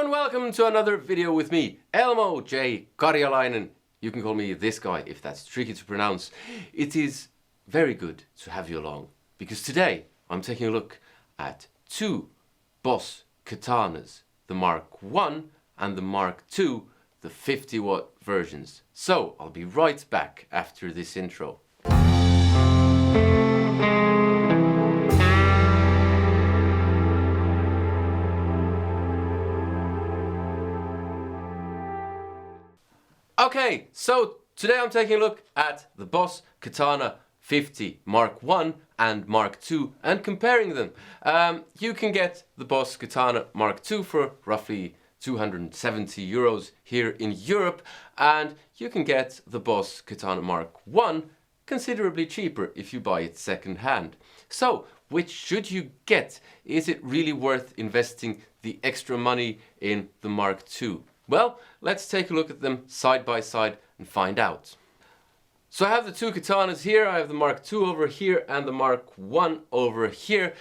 and welcome to another video with me, Elmo J. Karjalainen. You can call me this guy if that's tricky to pronounce. It is very good to have you along, because today I'm taking a look at two Boss Katanas, the Mark I and the Mark II, the 50-watt versions. So I'll be right back after this intro. Okay, so today I'm taking a look at the Boss Katana 50 Mark I and Mark II and comparing them. You can get the Boss Katana Mark II for roughly 270 euros here in Europe, and you can get the Boss Katana Mark I considerably cheaper if you buy it second hand. So, which should you get? Is it really worth investing the extra money in the Mark II? Well, let's take a look at them side by side and find out. So I have the two katanas here. I have the Mark II over here and the Mark I over here.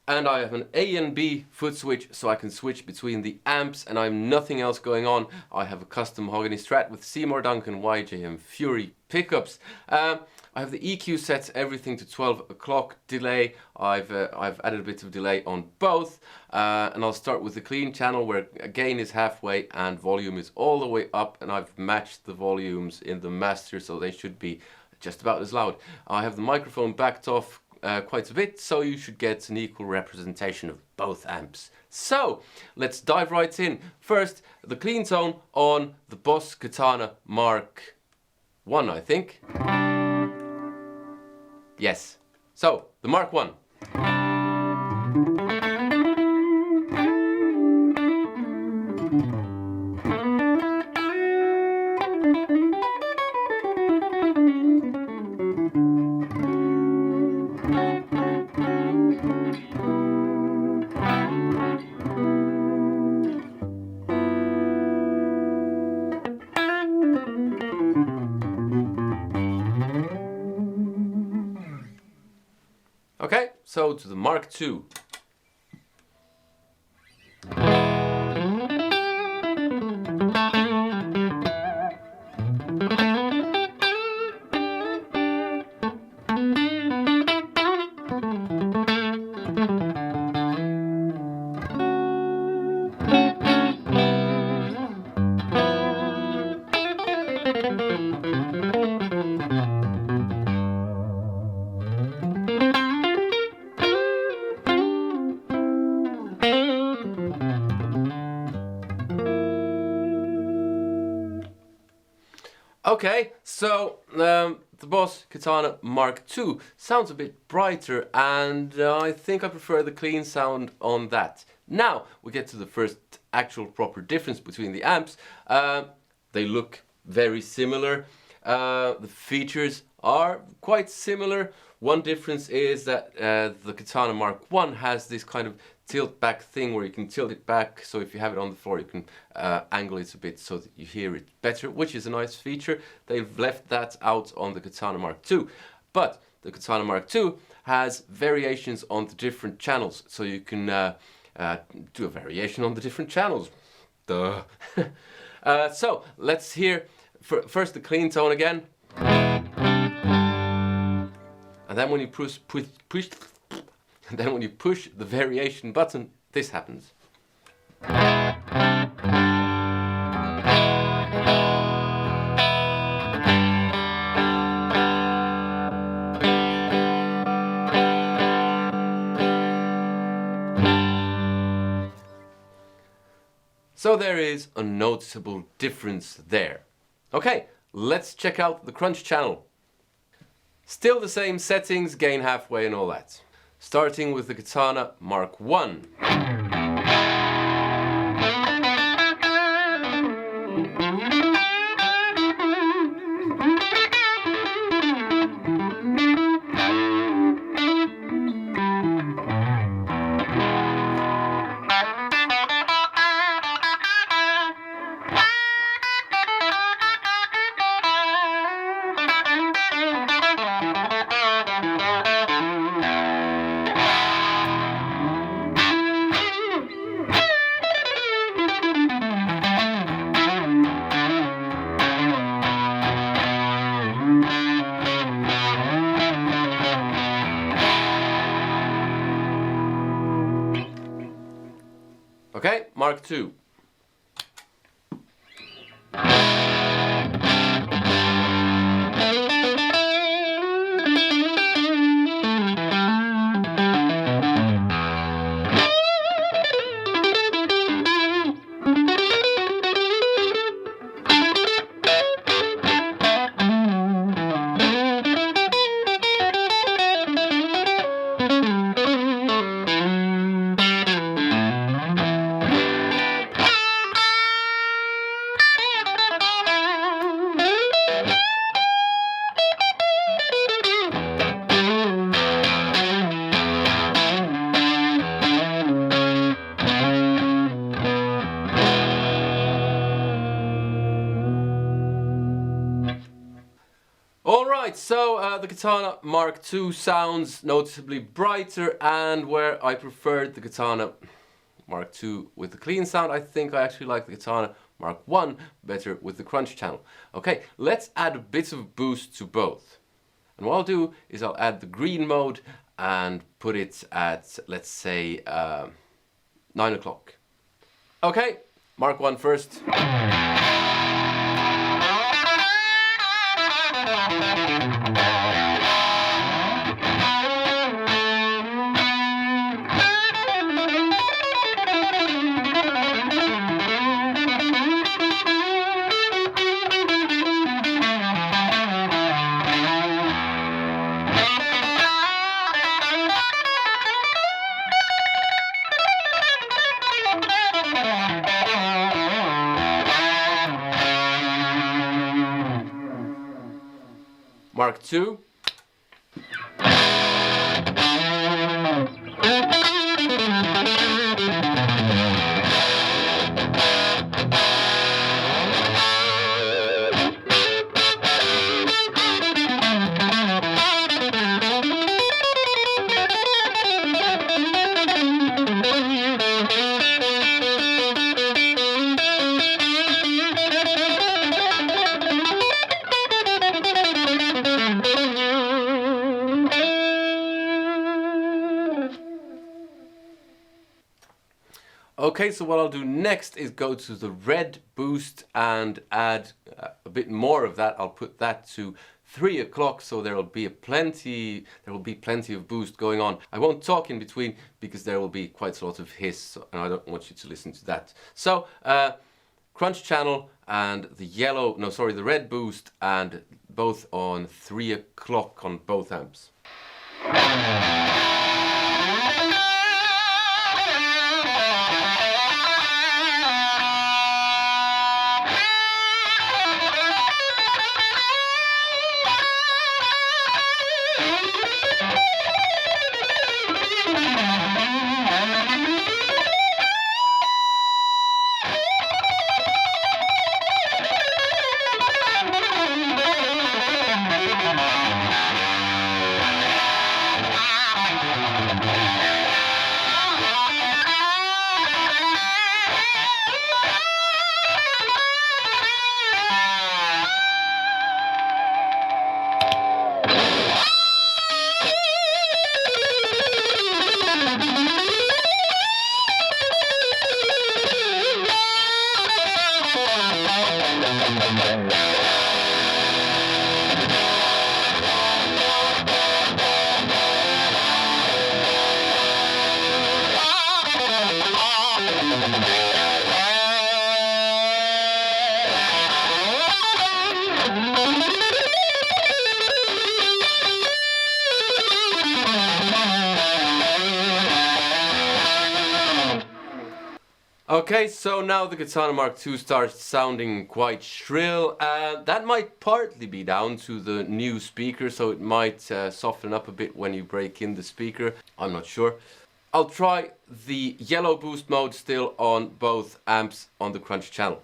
And I have an A and B foot switch, so I can switch between the amps, and I have nothing else going on. I have a custom mahogany Strat with Seymour Duncan YJM Fury pickups. I have the EQ sets everything to 12 o'clock delay. I've added a bit of delay on both, and I'll start with the clean channel where gain is halfway and volume is all the way up, and I've matched the volumes in the master, so they should be just about as loud. I have the microphone backed off quite a bit, so you should get an equal representation of both amps. So let's dive right in. First, the clean tone on the Boss Katana Mark I, I think. Yes. So the Mark I. Okay, so to the Mark II. Okay, so the Boss Katana Mark II sounds a bit brighter, and I think I prefer the clean sound on that. Now we get to the first actual proper difference between the amps. They look very similar. The features are quite similar. One difference is that the Katana Mark I has this kind of tilt back thing where you can tilt it back, so if you have it on the floor you can angle it a bit so that you hear it better, which is a nice feature. They've left that out on the Katana Mark II. But the Katana Mark II has variations on the different channels, so you can do a variation on the different channels. Duh. So let's hear first the clean tone again. And then when you push the variation button, this happens. So there is a noticeable difference there. Okay, let's check out the crunch channel. Still the same settings, gain halfway and all that. Starting with the Katana Mark I. Okay, Mark 2. Alright, so the Katana Mark II sounds noticeably brighter, and where I preferred the Katana Mark II with the clean sound, I think I actually like the Katana Mark I better with the crunch channel. Okay, let's add a bit of boost to both. And what I'll do is I'll add the green mode and put it at, let's say, 9 o'clock. Okay, Mark I first. Mark II. Okay, so what I'll do next is go to the red boost and add a bit more of that. I'll put that to 3 o'clock, so there will be plenty of boost going on. I won't talk in between because there will be quite a lot of hiss, and I don't want you to listen to that. So crunch channel and the red boost, and both on 3 o'clock on both amps. Okay, so now the Katana Mark II starts sounding quite shrill. That might partly be down to the new speaker, so it might soften up a bit when you break in the speaker. I'm not sure. I'll try the yellow boost mode still on both amps on the crunch channel.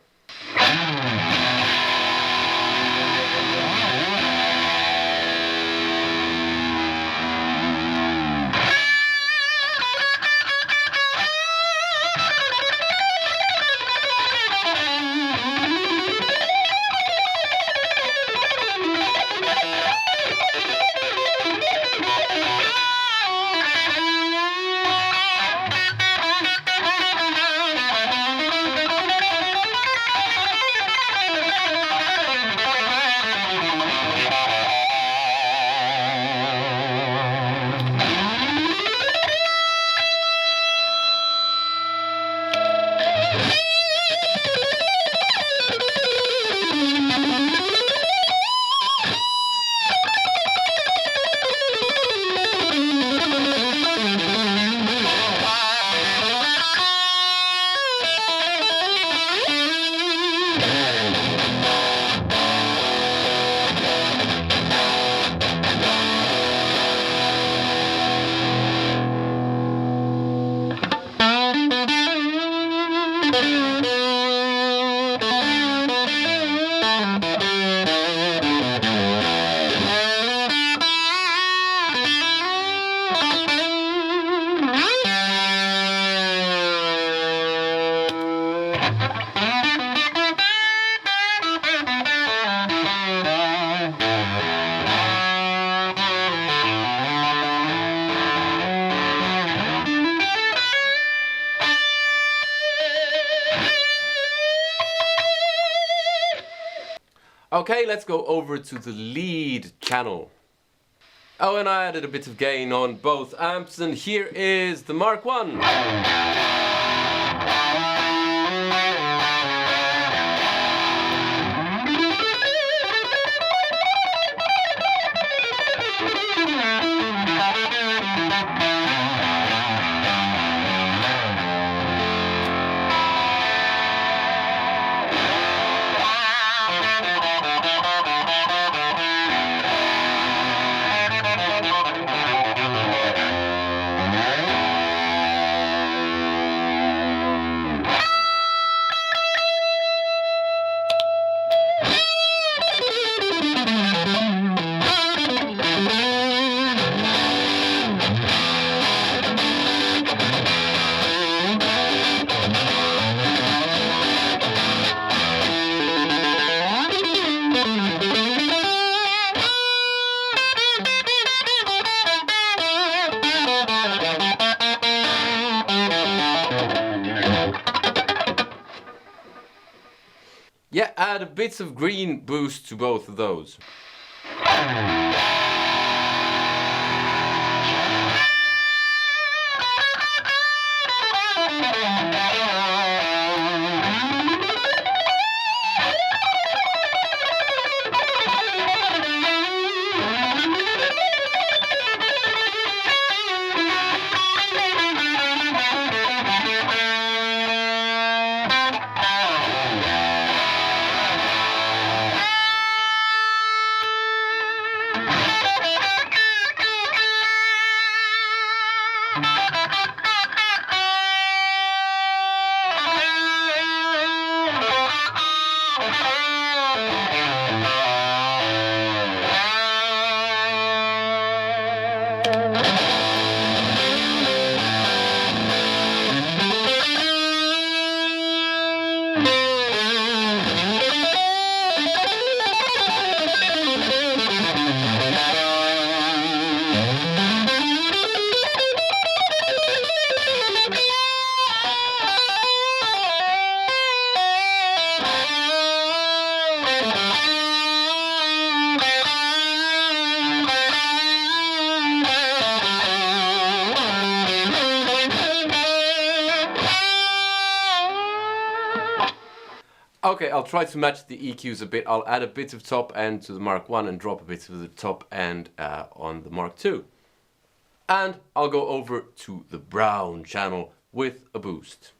Okay, let's go over to the lead channel. Oh, and I added a bit of gain on both amps, and here is the Mark 1. Yeah, add a bit of green boost to both of those. Okay, I'll try to match the EQs a bit. I'll add a bit of top end to the Mark 1 and drop a bit of the top end on the Mark 2. And I'll go over to the brown channel with a boost.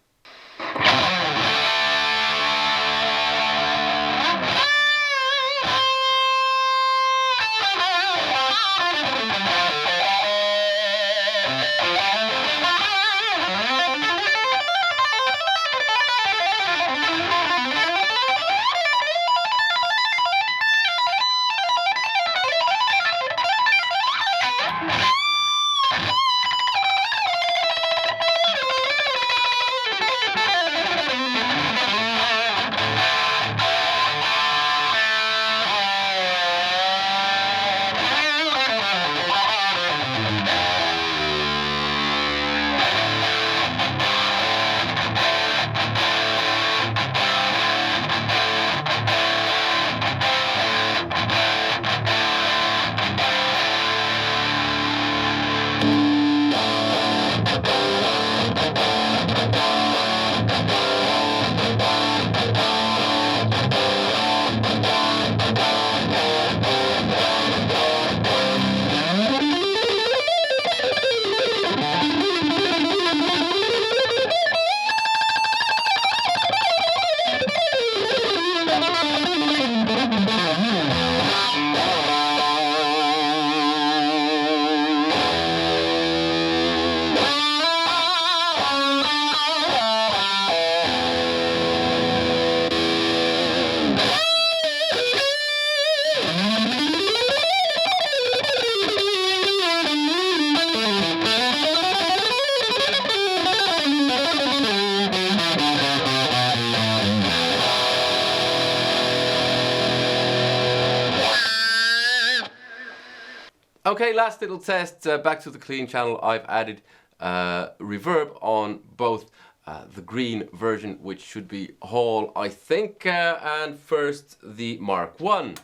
Okay, last little test, back to the clean channel. I've added reverb on both the green version, which should be Hall, I think, and first the Mark 1.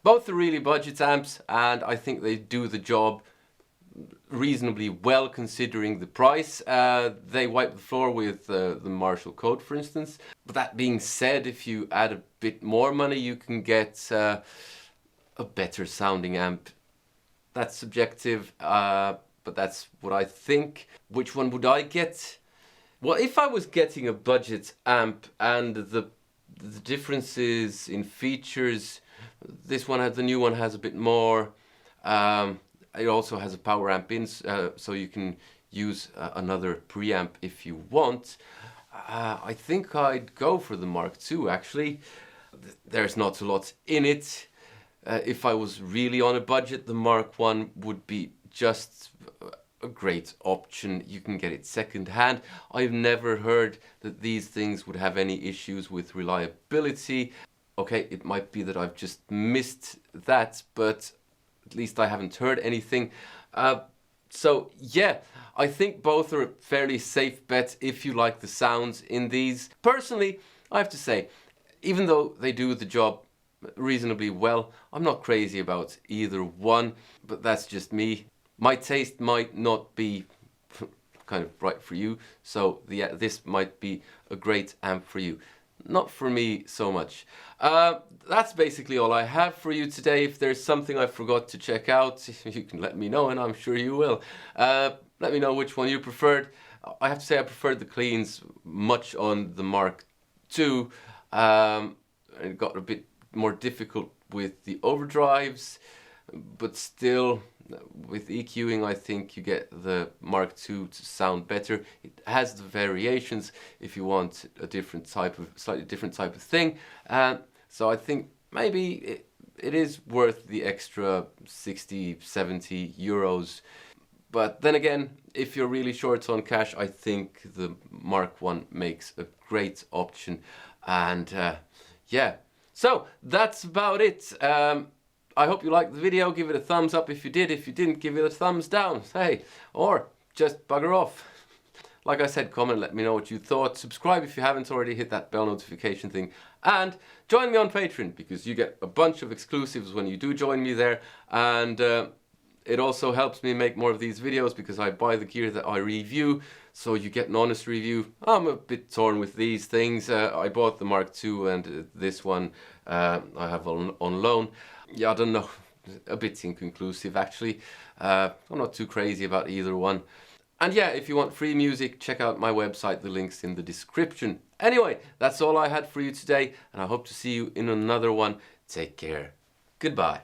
Both are really budget amps, and I think they do the job reasonably well considering the price. They wipe the floor with the Marshall Code, for instance. But that being said, if you add a bit more money, you can get a better sounding amp. That's subjective, but that's what I think. Which one would I get? Well, if I was getting a budget amp and the differences in features, the new one has a bit more. It also has a power amp in, so you can use another preamp if you want. I think I'd go for the Mark II, actually. There's not a lot in it. If I was really on a budget, the Mark I would be just a great option. You can get it second hand. I've never heard that these things would have any issues with reliability. Okay, it might be that I've just missed that, but at least I haven't heard anything. So yeah, I think both are a fairly safe bet if you like the sounds in these. Personally, I have to say, even though they do the job reasonably well, I'm not crazy about either one, but that's just me. My taste might not be kind of right for you, so yeah, this might be a great amp for you. Not for me so much. That's basically all I have for you today. If there's something I forgot to check out, you can let me know, and I'm sure you will. Let me know which one you preferred. I have to say I preferred the cleans much on the Mark II. It got a bit more difficult with the overdrives, but still, with EQing, I think you get the Mark II to sound better. It has the variations if you want a slightly different type of thing. So I think maybe it is worth the extra 60, 70 euros. But then again, if you're really short on cash, I think the Mark I makes a great option. And yeah, so that's about it. I hope you liked the video. Give it a thumbs up if you did. If you didn't, give it a thumbs down. Hey, or just bugger off. Like I said, comment, let me know what you thought. Subscribe if you haven't already. Hit that bell notification thing. And join me on Patreon, because you get a bunch of exclusives when you do join me there. And it also helps me make more of these videos, because I buy the gear that I review, so you get an honest review. I'm a bit torn with these things. I bought the Mark II, and this one I have on loan. Yeah, I don't know, a bit inconclusive actually. I'm not too crazy about either one. And yeah, if you want free music, check out my website, the link's in the description. Anyway, that's all I had for you today, and I hope to see you in another one. Take care. Goodbye.